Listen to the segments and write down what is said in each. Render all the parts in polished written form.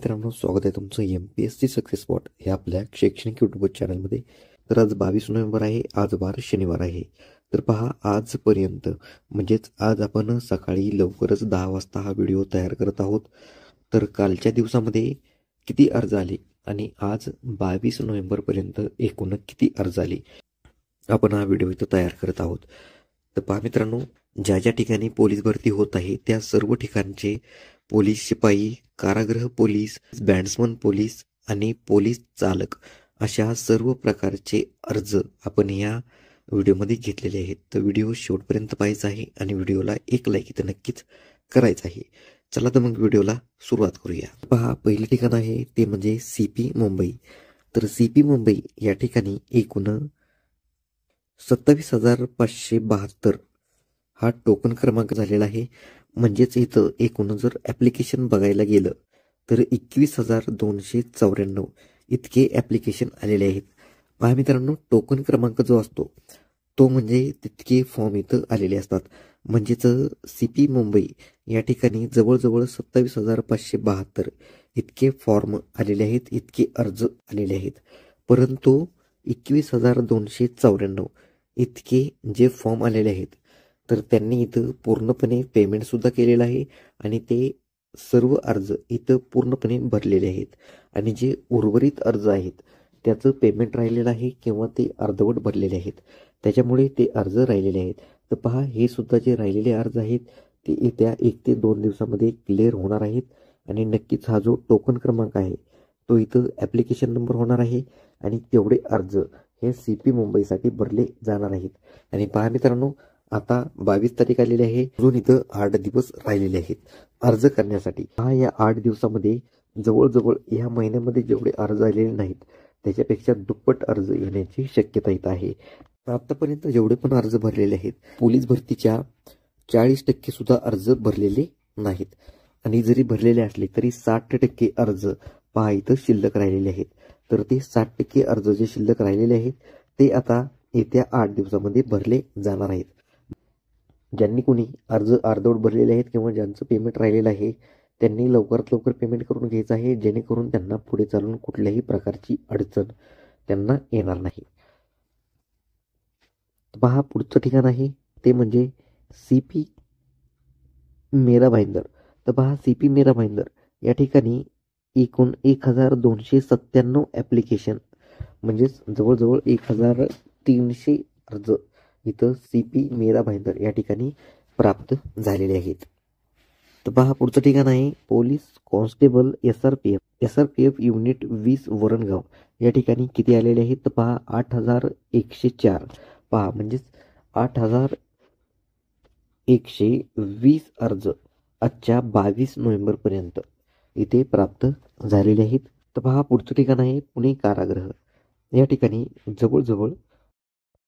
मित्रांनो, स्वागत आहे तुमचं MPSC सक्सेस स्पॉट हे आपल्या शैक्षणिक यूट्यूब चॅनलमध्ये. तर आज 22 नोव्हेंबर आहे. आज वार शनिवार आहे. तर पहा, आजपर्यंत म्हणजेच आज आपण सकाळी लवकरच 10 वाजता हा व्हिडिओ तयार करत आहोत. तर कालच्या दिवसामध्ये किती अर्ज आले आणि आज 22 नोव्हेंबरपर्यंत एकूण किती अर्ज आले, आपण हा व्हिडिओ इथं तयार करत आहोत. तर पहा मित्रांनो, ज्या ज्या ठिकाणी पोलीस भरती होत आहे त्या सर्व ठिकाणचे पोलीस शिपाई, कारागृह पोलीस, बँड्समन पोलीस आणि पोलीस चालक अशा सर्व प्रकारचे अर्ज आपण या व्हिडिओमध्ये घेतलेले आहेत. तर व्हिडिओ शेवटपर्यंत पाहायचा आहे आणि व्हिडिओला एक लाईक इथं नक्कीच करायचं आहे. चला तर मग व्हिडिओला सुरुवात करूया. पहा, पहिलं ठिकाण आहे ते म्हणजे CP मुंबई. तर CP मुंबई या ठिकाणी एकूण 27,572 हा टोकन क्रमांक झालेला आहे. म्हणजेच इथं एकूण जर ॲप्लिकेशन बघायला गेलं तर 21,294 इतके ॲप्लिकेशन आलेले आहेत. पहा मित्रांनो, टोकन क्रमांक जो असतो तो म्हणजे तितके फॉर्म इथं आलेले असतात. म्हणजेच CP मुंबई या ठिकाणी जवळजवळ 27,572 इतके फॉर्म आलेले आहेत, इतके अर्ज आलेले आहेत. परंतु 21,294 इतके जे फॉर्म आलेले आहेत तर त्यांनी इथं पूर्णपणे पेमेंटसुद्धा केलेलं आहे आणि ते सर्व अर्ज इथं पूर्णपणे भरलेले आहेत. आणि जे उर्वरित अर्ज आहेत त्याचं पेमेंट राहिलेलं आहे किंवा ते अर्धवट भरलेले आहेत, त्याच्यामुळे ते अर्ज राहिलेले आहेत. तर पहा, हे सुद्धा जे राहिलेले अर्ज आहेत ते येत्या 1 ते 2 दिवसामध्ये क्लिअर होणार आहेत. आणि नक्कीच हा जो टोकन क्रमांक आहे तो इथं ॲप्लिकेशन नंबर होणार आहे आणि तेवढे अर्ज हे CP मुंबईसाठी भरले जाणार आहेत. आणि पहा मित्रांनो, आता 22 तारीख आलेली आहे, अजून इथं 8 दिवस राहिलेले आहेत अर्ज करण्यासाठी. हा, या 8 दिवसामध्ये जवळजवळ ह्या महिन्यामध्ये जेवढे अर्ज आलेले नाहीत त्याच्यापेक्षा दुप्पट अर्ज येण्याची शक्यता इथं आहे. आतापर्यंत जेवढे पण अर्ज भरलेले आहेत, पोलीस भरतीच्या 40% सुद्धा अर्ज भरलेले नाहीत. आणि जरी भरलेले असले तरी 60% अर्ज पहा इथं शिल्लक राहिलेले आहेत. तर ते 60% अर्ज जे शिल्लक राहिलेले आहेत ते आता येत्या 8 दिवसामध्ये भरले जाणार आहेत. ज्यांनी कोणी अर्ज अर्धवट भरलेले आहेत किंवा ज्यांचं पेमेंट राहिलेलं आहे त्यांनी लवकरात लवकर पेमेंट करून घ्यायचं आहे, जेणेकरून त्यांना पुढे चालून कुठल्याही प्रकारची अडचण त्यांना येणार नाही. पहा, पुढचं ठिकाण आहे ते म्हणजे CP मेरा भाईंदर. तर पहा, CP मेरा भाईंदर या ठिकाणी एकूण 1,297 ॲप्लिकेशन म्हणजेच जवळजवळ 1,300 अर्ज इथं CP मेरा भाईंदर या ठिकाणी प्राप्त झालेले आहेत. तर पहा, पुढचं ठिकाण आहे police constable SRPF unit 20 Varangaon. या ठिकाणी किती आलेले आहेत तर पहा, 8,104. पहा, म्हणजेच 8,120 अर्ज आजच्या 22 नोव्हेंबरपर्यंत इथे प्राप्त झालेले आहेत. तर पहा, पुढचं ठिकाण आहे पुणे कारागृह. या ठिकाणी जवळजवळ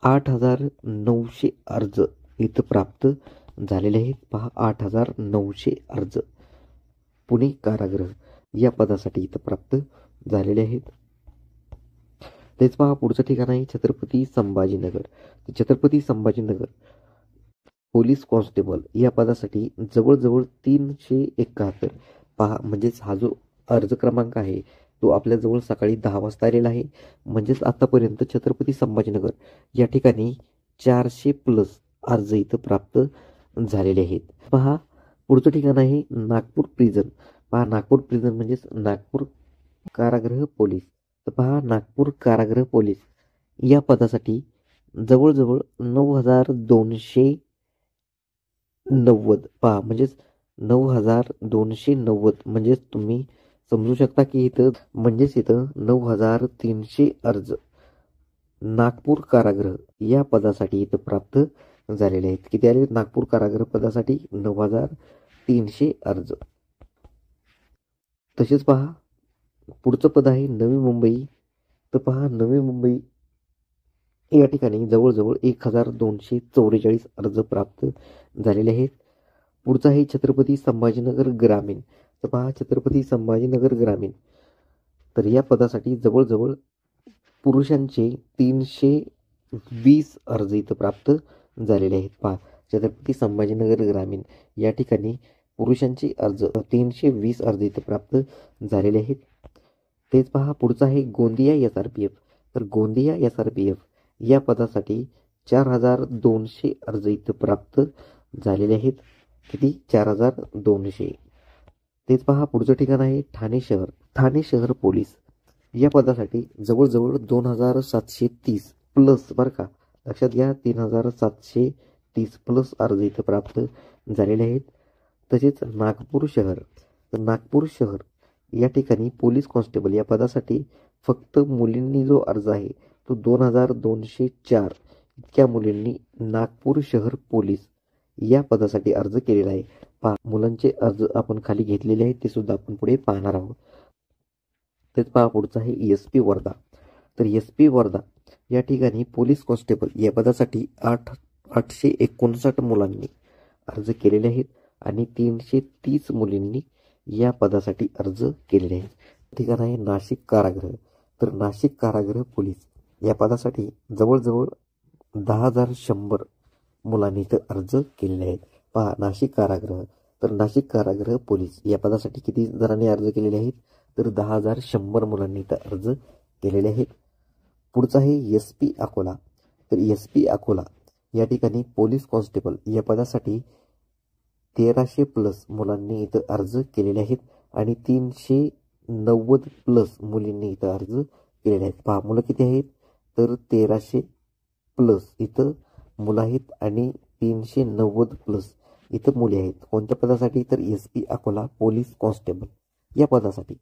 8,900 अर्ज इथं प्राप्त झालेले आहेत. पहा, 8,900 अर्ज पुणे कारागृह या पदासाठी इथं प्राप्त झालेले आहेत. तेच पहा, पुढचं ठिकाण आहे छत्रपती संभाजीनगर. छत्रपती संभाजीनगर पोलीस कॉन्स्टेबल या पदासाठी जवळजवळ 371. पहा, म्हणजेच हा जो अर्ज क्रमांक आहे तो आपल्याजवळ सकाळी 10 वाजता आलेला आहे. म्हणजेच आतापर्यंत छत्रपती संभाजीनगर या ठिकाणी 400+ अर्ज इथं प्राप्त झालेले आहेत. पहा, पुढचं ठिकाण आहे नागपूर प्रिझन. पहा, नागपूर प्रिझन म्हणजेच नागपूर कारागृह पोलीस. तर पहा, नागपूर कारागृह पोलीस या पदासाठी जवळजवळ 9,290. पहा, म्हणजेच 9,290 म्हणजेच तुम्ही समजू शकता की इथं 9,300 अर्ज नागपूर कारागृह या पदासाठी इथं प्राप्त झालेले आहेत. किती आले नागपूर कारागृह पदासाठी? 9,300 अर्ज. तसेच पहा, पुढचं पद आहे नवी मुंबई. तर पहा, नवी मुंबई या ठिकाणी जवळजवळ 1,244 अर्ज प्राप्त झालेले आहेत. पुढचं आहे छत्रपती संभाजीनगर ग्रामीण. तर पहा, छत्रपती संभाजीनगर ग्रामीण तर या पदासाठी जवळजवळ पुरुषांचे 320 अर्ज इथं प्राप्त झालेले आहेत. पहा, छत्रपती संभाजीनगर ग्रामीण या ठिकाणी पुरुषांचे अर्ज 320 अर्ज इथं प्राप्त झालेले आहेत. तेच पहा पुढचं आहे गोंदिया SRPF. तर गोंदिया SRPF या पदासाठी 4200 अर्ज इथं प्राप्त झालेले आहेत. किती? 4200. तेच पहा पुढचं ठिकाण आहे ठाणे शहर. ठाणे शहर पोलीस या पदासाठी जवळजवळ 2730 प्लस बरं का, लक्षात घ्या 3730 प्लस अर्ज इथं प्राप्त झालेले आहेत. तसेच नागपूर शहर. तर नागपूर शहर या ठिकाणी पोलीस कॉन्स्टेबल या पदासाठी फक्त मुलींनी जो अर्ज आहे तो 2204 इतक्या मुलींनी नागपूर शहर पोलीस या पदासाठी अर्ज केलेला आहे. पहा मुलांचे अर्ज आपण खाली घेतलेले आहेत, ते सुद्धा आपण पुढे पाहणार आहोत. तेच पहा पुढचं आहे SP वर्धा. तर SP वर्धा या ठिकाणी पोलीस कॉन्स्टेबल या पदासाठी 859 मुलांनी अर्ज केलेले आहेत आणि 330 मुलींनी या पदासाठी अर्ज केलेले आहेत. ठिकाण आहे नाशिक कारागृह. तर नाशिक कारागृह पोलीस या पदासाठी जवळजवळ 10,100 मुलांनी तर अर्ज केलेले आहेत. पहा नाशिक कारागृह. तर नाशिक कारागृह पोलीस या पदासाठी किती जणांनी अर्ज केलेले आहेत? तर 10,100 मुलांनी तर अर्ज केलेले आहेत. पुढचं आहे SP अकोला. तर SP अकोला या ठिकाणी पोलीस कॉन्स्टेबल या पदासाठी 1300 प्लस मुलांनी इथं अर्ज केलेले आहेत आणि 390 प्लस मुलींनी इथं अर्ज केलेले आहेत. पहा मुलं किती आहेत? तर 1300 प्लस इथं मुलं आहेत आणि 390 प्लस इथं मुली आहेत. कोणत्या पदासाठी? तर SP अकोला पोलीस कॉन्स्टेबल या पदासाठी.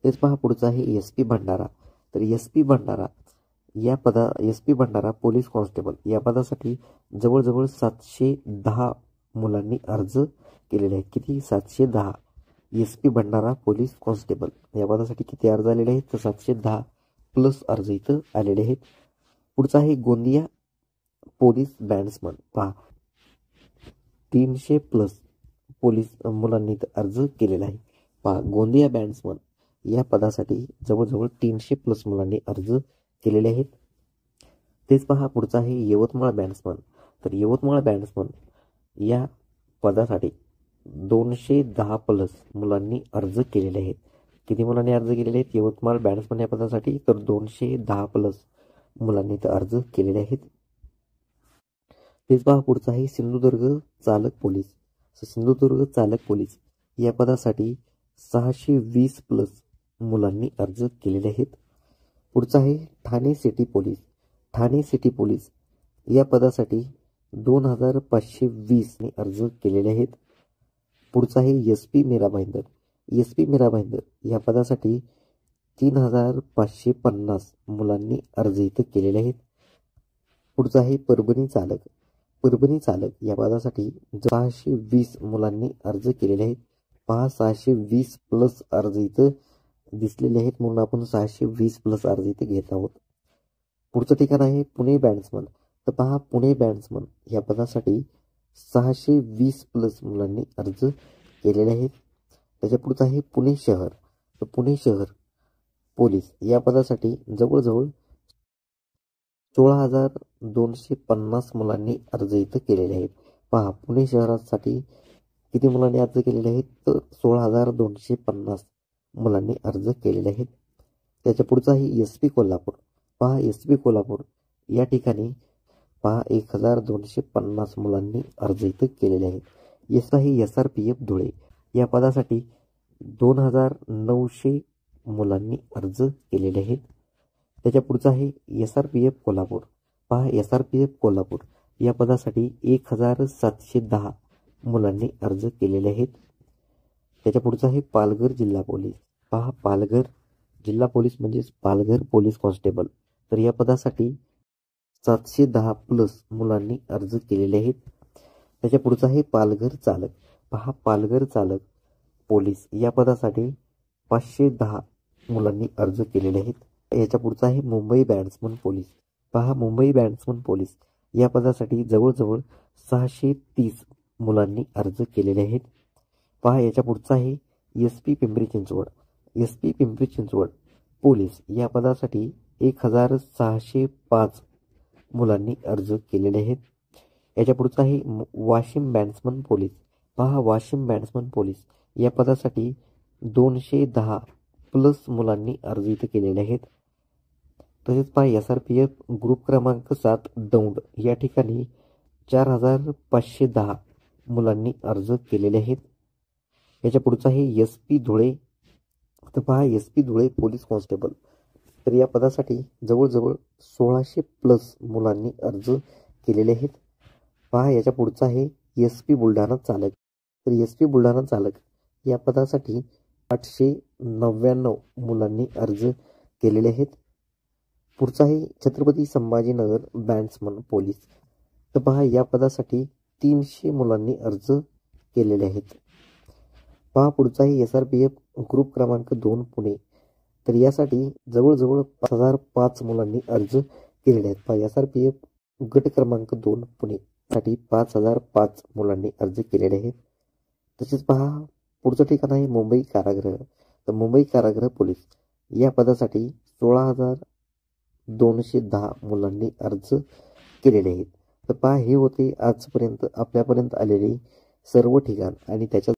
तेच पहा पुढचं आहे SP भंडारा. तर SP भंडारा या SP भंडारा पोलीस कॉन्स्टेबल या पदासाठी जवळजवळ 710 मुलांनी अर्ज केलेले आहेत. किती? 710. SP भंडारा पोलीस कॉन्स्टेबल या पदासाठी किती अर्ज आलेले आहेत? तर 710 प्लस अर्ज इथं आलेले आहेत. पुढचं आहे गोंदिया पोलीस बॅट्समन. पहा 300 प्लस पोलीस मुलांनी इथं अर्ज केलेला आहे. पहा गोंदिया बॅट्समन या पदासाठी जवळजवळ 300 प्लस मुलांनी अर्ज केलेले आहेत. तेच पहा पुढचं आहे यवतमाळ बॅट्समन. तर यवतमाळ बॅट्समन या पदासाठी 210 प्लस मुलांनी अर्ज केलेले आहेत. किती मुलांनी अर्ज केलेले आहेत यवतमाळ बॅट्समन या पदासाठी? तर 210 प्लस मुलांनी तर अर्ज केलेले आहेत. तेच पहा पुढचं आहे सिंधुदुर्ग चालक पोलीस. सिंधुदुर्ग चालक पोलीस या पदासाठी 620 प्लस मुलांनी अर्ज केलेले आहेत. पुढचं आहे Thane city police. Thane city police या पदासाठी 2520 ने अर्ज केलेले आहेत. पुढचं आहे SP मीरा भाईंदर. SP मीरा भाईंदर या पदासाठी 3550 मुलांनी अर्ज इथं केलेले आहेत. पुढचं आहे परभणी चालक. परभणी चालक या पदासाठी 620 मुलांनी अर्ज केलेले आहेत. पहा 620 प्लस अर्ज इथं दिसलेले आहेत म्हणून आपण 620 प्लस अर्ज इथे घेत आहोत. पुढचं ठिकाण आहे पुणे बॅट्समन. तर पहा पुणे बॅट्समन या पदासाठी 620 प्लस मुलांनी अर्ज केलेले आहेत. त्याच्या पुढचं आहे पुणे शहर. तर पुणे शहर पोलीस या पदासाठी जवळजवळ 16,250 मुलांनी अर्ज इथं केलेले आहेत. पहा पुणे शहरासाठी किती मुलांनी अर्ज केलेले आहेत? तर 16,250 मुलांनी अर्ज केलेले आहेत. त्याच्या पुढचं आहे SP कोल्हापूर. पहा SP कोल्हापूर या ठिकाणी पहा 1250 मुलांनी अर्ज इथं केलेले आहेत. आहे SRPF धुळे या पदासाठी 2900 मुलांनी अर्ज केलेले आहेत. त्याच्या पुढचं आहे SRPF कोल्हापूर. पहा SRPF कोल्हापूर या पदासाठी 1710 मुलांनी अर्ज केलेले आहेत. त्याच्या पुढचं आहे पालघर जिल्हा पोलीस. पहा पालघर जिल्हा पोलीस म्हणजेच पालघर पोलीस कॉन्स्टेबल. तर या पदासाठी 710 प्लस मुलांनी अर्ज केलेले आहेत. त्याच्या पुढचं आहे पालघर चालक. पहा पालघर चालक पोलीस या पदासाठी 510 मुलांनी अर्ज केलेले आहेत. याच्या पुढचं आहे मुंबई बॅट्समन पोलीस. पहा मुंबई बॅट्समन पोलीस या पदासाठी जवळजवळ 630 मुलांनी अर्ज केलेले आहेत. पहा याच्या पुढचं आहे SP Pimpri Chinchwad. SP Pimpri Chinchwad police या पदासाठी 1605 मुलांनी अर्ज केलेले आहेत. याच्या पुढचं आहे वाशिम बॅट्समन पोलीस. पहा वाशिम बॅट्समन पोलीस या पदासाठी 210 प्लस मुलांनी अर्ज इथे केलेले आहेत. तसेच पहा SRPF ग्रुप क्रमांक 7 दौंड या ठिकाणी 4510 मुलांनी अर्ज केलेले आहेत. याच्या पुढचं आहे SP धुळे. तर पहा SP धुळे पोलीस कॉन्स्टेबल, तर या पदासाठी जवळजवळ 1600 प्लस मुलांनी अर्ज केलेले आहेत. पहा याच्या पुढचं आहे SP बुलढाणा चालक. तर SP बुलढाणा चालक या पदासाठी 899 मुलांनी अर्ज केलेले आहेत. पुढचं आहे छत्रपती संभाजीनगर बॅट्समन पोलीस. तर पहा या पदासाठी 300 मुलांनी अर्ज केलेले आहेत. पहा पुढचा आहे SRPF ग्रुप क्रमांक 2 पुणे. तर यासाठी जवळजवळ 5005 मुलांनी अर्ज केलेले आहेत. पहा SRPF गट क्रमांक 2 पुणे साठी 5005 मुलांनी अर्ज केलेले आहेत. तसेच पहा पुढचं ठिकाण आहे मुंबई कारागृह. तर मुंबई कारागृह पोलीस या पदासाठी 16,210 मुलांनी अर्ज केलेले आहेत. तर पहा हे होते आजपर्यंत आपल्यापर्यंत आलेले सर्व ठिकाण आणि त्याच्या